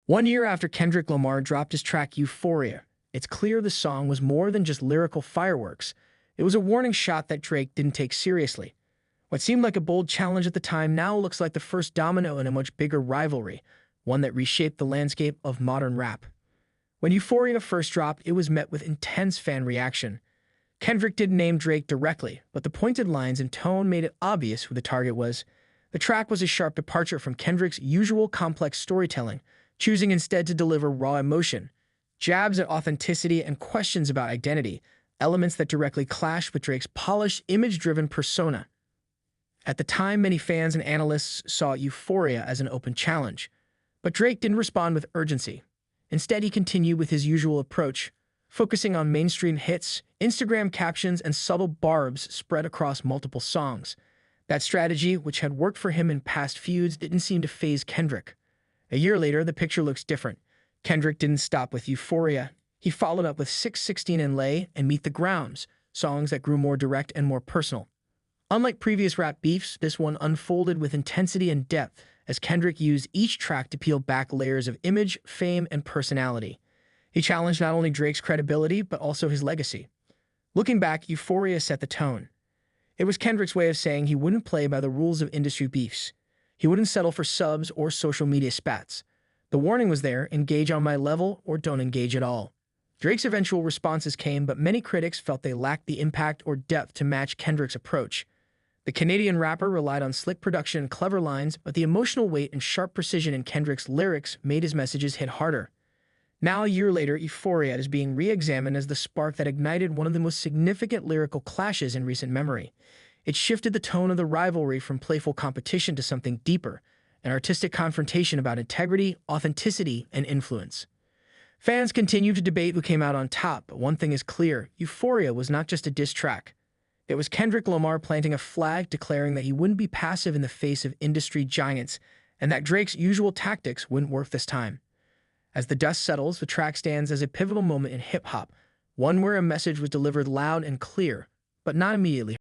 One year after Kendrick Lamar dropped his track Euphoria, it's clear the song was more than just lyrical fireworks. It was a warning shot that Drake didn't take seriously. What seemed like a bold challenge at the time now looks like the first domino in a much bigger rivalry, one that reshaped the landscape of modern rap. When Euphoria first dropped, it was met with intense fan reaction. Kendrick didn't name Drake directly, but the pointed lines and tone made it obvious who the target was. The track was a sharp departure from Kendrick's usual complex storytelling, choosing instead to deliver raw emotion, jabs at authenticity, and questions about identity, elements that directly clashed with Drake's polished, image-driven persona. At the time, many fans and analysts saw Euphoria as an open challenge, but Drake didn't respond with urgency. Instead, he continued with his usual approach, focusing on mainstream hits, Instagram captions, and subtle barbs spread across multiple songs. That strategy, which had worked for him in past feuds, didn't seem to faze Kendrick. A year later, the picture looks different. Kendrick didn't stop with Euphoria. He followed up with 616 and Lay and Meet the Grounds, songs that grew more direct and more personal. Unlike previous rap beefs, this one unfolded with intensity and depth as Kendrick used each track to peel back layers of image, fame, and personality. He challenged not only Drake's credibility, but also his legacy. Looking back, Euphoria set the tone. It was Kendrick's way of saying he wouldn't play by the rules of industry beefs. He wouldn't settle for subs or social media spats. The warning was there: engage on my level or don't engage at all. Drake's eventual responses came, but many critics felt they lacked the impact or depth to match Kendrick's approach. The Canadian rapper relied on slick production and clever lines, but the emotional weight and sharp precision in Kendrick's lyrics made his messages hit harder. Now, a year later, Euphoria is being re-examined as the spark that ignited one of the most significant lyrical clashes in recent memory. It shifted the tone of the rivalry from playful competition to something deeper, an artistic confrontation about integrity, authenticity, and influence. Fans continue to debate who came out on top, but one thing is clear: Euphoria was not just a diss track. It was Kendrick Lamar planting a flag, declaring that he wouldn't be passive in the face of industry giants, and that Drake's usual tactics wouldn't work this time. As the dust settles, the track stands as a pivotal moment in hip-hop, one where a message was delivered loud and clear, but not immediately